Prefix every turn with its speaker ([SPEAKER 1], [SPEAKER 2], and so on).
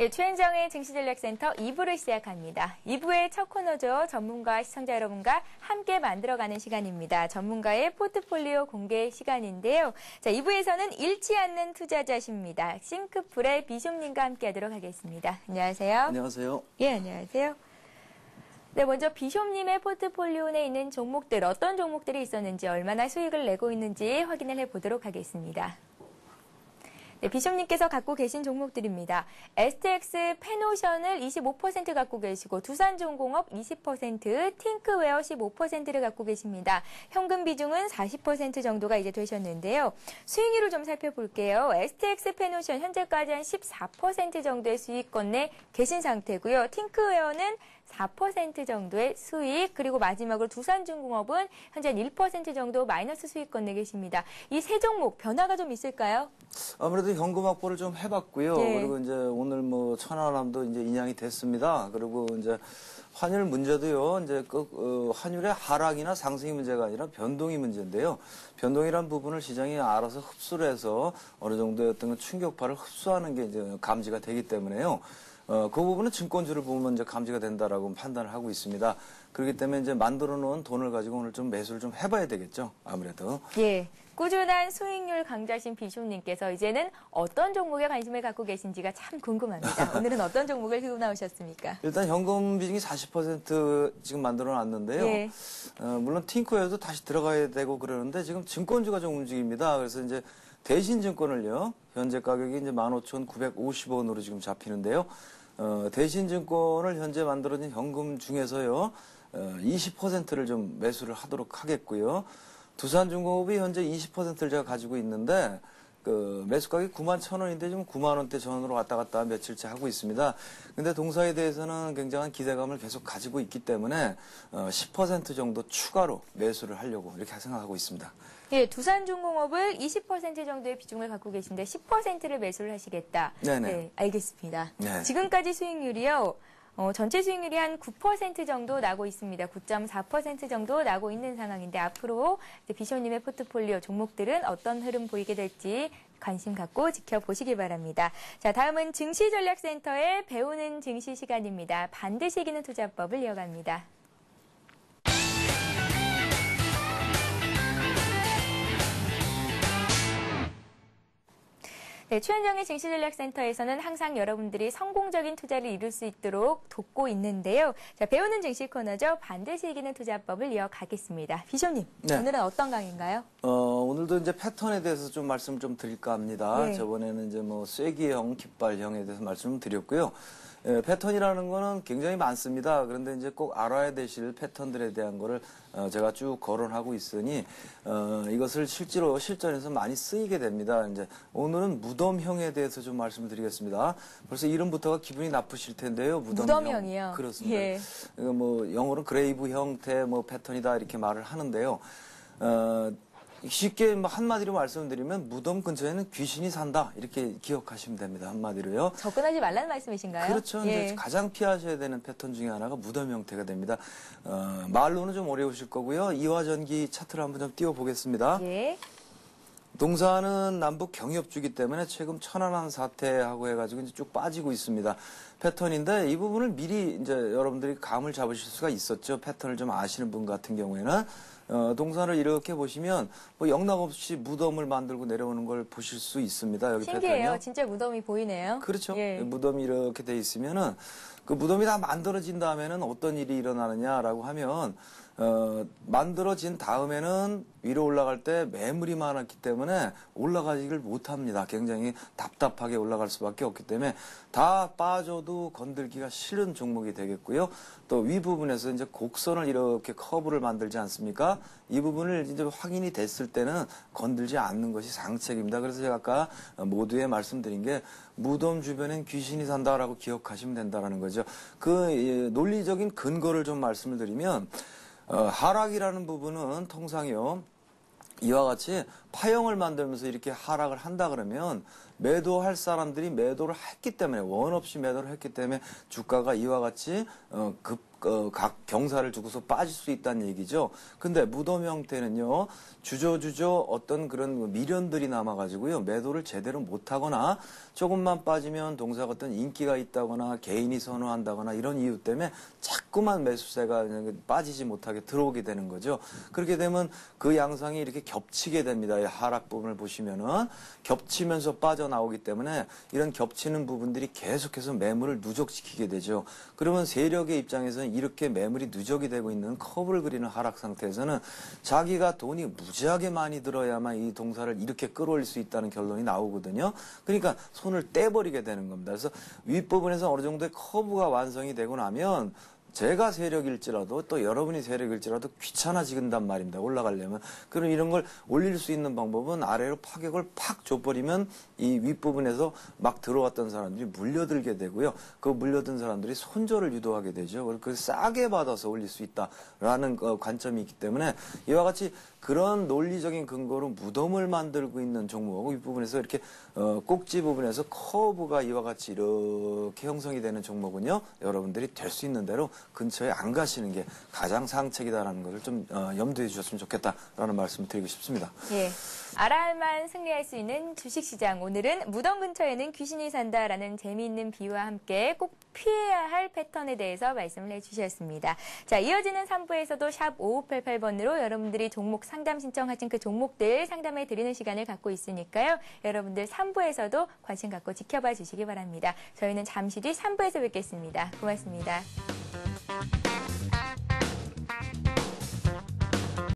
[SPEAKER 1] 네, 최현정의 증시전략센터 2부를 시작합니다. 2부의 첫 코너죠. 전문가, 시청자 여러분과 함께 만들어가는 시간입니다. 전문가의 포트폴리오 공개 시간인데요. 자, 2부에서는 잃지 않는 투자자십니다. 싱크풀의 비숍님과 함께하도록 하겠습니다. 안녕하세요.
[SPEAKER 2] 안녕하세요.
[SPEAKER 1] 예, 안녕하세요. 네, 먼저 비숍님의 포트폴리오 내에 있는 종목들, 어떤 종목들이 있었는지, 얼마나 수익을 내고 있는지 확인을 해보도록 하겠습니다. 네, 비숍님께서 갖고 계신 종목들입니다. STX 페노션을 25% 갖고 계시고 두산중공업 20%, 팅크웨어 15%를 갖고 계십니다. 현금 비중은 40% 정도가 이제 되셨는데요. 수익률을 좀 살펴볼게요. STX 페노션 현재까지 한 14% 정도의 수익권 내 계신 상태고요. 팅크웨어는 4% 정도의 수익, 그리고 마지막으로 두산중공업은 현재 한 1% 정도 마이너스 수익권 내 계십니다. 이 세 종목 변화가 좀 있을까요?
[SPEAKER 2] 아무래도 현금 확보를 좀 해봤고요.
[SPEAKER 1] 네.
[SPEAKER 2] 그리고 이제 오늘 뭐 천안함도 이제 인양이 됐습니다. 그리고 이제 환율 문제도요. 이제 환율의 하락이나 상승이 문제가 아니라 변동이 문제인데요. 변동이란 부분을 시장이 알아서 흡수를 해서 어느 정도의 어떤 충격파를 흡수하는 게 이제 감지가 되기 때문에요. 그 부분은 증권주를 보면 이제 감지가 된다라고 판단을 하고 있습니다. 그렇기 때문에 이제 만들어 놓은 돈을 가지고 오늘 좀 매수를 좀 해봐야 되겠죠. 아무래도.
[SPEAKER 1] 예. 꾸준한 수익률 강자신 비숍님께서 이제는 어떤 종목에 관심을 갖고 계신지가 참 궁금합니다. 오늘은 어떤 종목을 들고 나오셨습니까?
[SPEAKER 2] 일단 현금 비중이 40% 지금 만들어 놨는데요.
[SPEAKER 1] 예.
[SPEAKER 2] 물론 팅코에도 다시 들어가야 되고 그러는데 지금 증권주가 좀 움직입니다. 그래서 이제 대신증권을요. 현재 가격이 이제 15,950원으로 지금 잡히는데요. 대신증권을 현재 만들어진 현금 중에서요. 20%를 좀 매수를 하도록 하겠고요. 두산중공업이 현재 20%를 제가 가지고 있는데 매수 가격이 91,000원인데 지금 90,000원대 전원으로 왔다 갔다 며칠째 하고 있습니다. 근데 동사에 대해서는 굉장한 기대감을 계속 가지고 있기 때문에 10% 정도 추가로 매수를 하려고 이렇게 생각하고 있습니다.
[SPEAKER 1] 예, 두산중공업을 20% 정도의 비중을 갖고 계신데 10%를 매수를 하시겠다.
[SPEAKER 2] 네네.
[SPEAKER 1] 네, 알겠습니다.
[SPEAKER 2] 네.
[SPEAKER 1] 지금까지 수익률이요. 전체 수익률이 한 9% 정도 나고 있습니다. 9.4% 정도 나고 있는 상황인데 앞으로 비숍님의 포트폴리오 종목들은 어떤 흐름 보이게 될지 관심 갖고 지켜보시기 바랍니다. 자, 다음은 증시전략센터의 배우는 증시 시간입니다. 반드시 이기는 투자법을 이어갑니다. 네, 최현정의 증시전략센터에서는 항상 여러분들이 성공적인 투자를 이룰 수 있도록 돕고 있는데요. 자, 배우는 증시 코너죠. 반드시 이기는 투자법을 이어가겠습니다. 비숍님,
[SPEAKER 2] 네.
[SPEAKER 1] 오늘은 어떤 강의인가요?
[SPEAKER 2] 오늘도 이제 패턴에 대해서 좀 말씀 좀 드릴까 합니다.
[SPEAKER 1] 네.
[SPEAKER 2] 저번에는 이제 뭐 쐐기형, 깃발형에 대해서 말씀을 드렸고요. 패턴이라는 거는 굉장히 많습니다. 그런데 이제 꼭 알아야 되실 패턴들에 대한 거를 제가 쭉 거론하고 있으니 이것을 실제로 실전에서 많이 쓰이게 됩니다. 이제 오늘은 무덤형에 대해서 좀 말씀을 드리겠습니다. 벌써 이름부터가 기분이 나쁘실 텐데요.
[SPEAKER 1] 무덤형이요?
[SPEAKER 2] 그렇습니다.
[SPEAKER 1] 예.
[SPEAKER 2] 뭐 영어로는 그레이브 형태 뭐 패턴이다 이렇게 말을 하는데요. 쉽게 한마디로 말씀드리면 무덤 근처에는 귀신이 산다 이렇게 기억하시면 됩니다. 한마디로요.
[SPEAKER 1] 접근하지 말라는 말씀이신가요?
[SPEAKER 2] 그렇죠.
[SPEAKER 1] 예.
[SPEAKER 2] 이제 가장 피하셔야 되는 패턴 중에 하나가 무덤 형태가 됩니다. 말로는 좀 어려우실 거고요. 이화전기 차트를 한번 좀 띄워보겠습니다.
[SPEAKER 1] 예.
[SPEAKER 2] 동사는 남북 경협주기 때문에 최근 천안함 사태하고 해가지고 이제 쭉 빠지고 있습니다. 패턴인데 이 부분을 미리 이제 여러분들이 감을 잡으실 수가 있었죠. 패턴을 좀 아시는 분 같은 경우에는. 동산을 이렇게 보시면 뭐 영락 없이 무덤을 만들고 내려오는 걸 보실 수 있습니다. 여기
[SPEAKER 1] 신기해요.
[SPEAKER 2] 패턴이요.
[SPEAKER 1] 진짜 무덤이 보이네요.
[SPEAKER 2] 그렇죠.
[SPEAKER 1] 예.
[SPEAKER 2] 무덤이 이렇게 돼 있으면은 그 무덤이 다 만들어진 다음에는 어떤 일이 일어나느냐라고 하면 만들어진 다음에는 위로 올라갈 때 매물이 많았기 때문에 올라가지를 못합니다. 굉장히 답답하게 올라갈 수밖에 없기 때문에 다 빠져도 건들기가 싫은 종목이 되겠고요. 또 윗부분에서 이제 곡선을 이렇게 커브를 만들지 않습니까? 이 부분을 이제 확인이 됐을 때는 건들지 않는 것이 상책입니다. 그래서 제가 아까 모두에 말씀드린 게 무덤 주변엔 귀신이 산다라고 기억하시면 된다는 거죠. 그 논리적인 근거를 좀 말씀을 드리면 하락이라는 부분은 통상요. 이와 같이 파형을 만들면서 이렇게 하락을 한다 그러면 매도할 사람들이 매도를 했기 때문에 원 없이 매도를 했기 때문에 주가가 이와 같이 각 경사를 두고서 빠질 수 있다는 얘기죠. 근데 무덤 형태는요, 주저주저 어떤 그런 미련들이 남아가지고요, 매도를 제대로 못하거나 조금만 빠지면 동사가 어떤 인기가 있다거나 개인이 선호한다거나 이런 이유 때문에 자꾸만 매수세가 빠지지 못하게 들어오게 되는 거죠. 그렇게 되면 그 양상이 이렇게 겹치게 됩니다. 이 하락 부분을 보시면은 겹치면서 빠져나오기 때문에 이런 겹치는 부분들이 계속해서 매물을 누적시키게 되죠. 그러면 세력의 입장에서는 이렇게 매물이 누적이 되고 있는 커브를 그리는 하락 상태에서는 자기가 돈이 무지하게 많이 들어야만 이 동사를 이렇게 끌어올릴 수 있다는 결론이 나오거든요. 그러니까 손을 떼버리게 되는 겁니다. 그래서 윗부분에서 어느 정도의 커브가 완성이 되고 나면 제가 세력일지라도 또 여러분이 세력일지라도 귀찮아지긴단 말입니다. 올라가려면. 그럼 이런 걸 올릴 수 있는 방법은 아래로 파격을 팍 줘버리면 이 윗부분에서 막 들어왔던 사람들이 물려들게 되고요. 그 물려든 사람들이 손절을 유도하게 되죠. 그리고 그 싸게 받아서 올릴 수 있다라는 관점이 있기 때문에 이와 같이 그런 논리적인 근거로 무덤을 만들고 있는 종목하고 윗부분에서 이렇게 꼭지 부분에서 커브가 이와 같이 이렇게 형성이 되는 종목은요. 여러분들이 될 수 있는 대로 근처에 안 가시는 게 가장 상책이다라는 것을 좀 염두에 주셨으면 좋겠다라는 말씀을 드리고 싶습니다.
[SPEAKER 1] 예. 알아야만 승리할 수 있는 주식시장. 오늘은 무덤 근처에는 귀신이 산다라는 재미있는 비유와 함께 꼭 피해야 할 패턴에 대해서 말씀을 해주셨습니다. 자, 이어지는 3부에서도 샵 5588번으로 여러분들이 종목 상담 신청하신 그 종목들 상담해 드리는 시간을 갖고 있으니까요. 여러분들 3부에서도 관심 갖고 지켜봐 주시기 바랍니다. 저희는 잠시 뒤 3부에서 뵙겠습니다. 고맙습니다.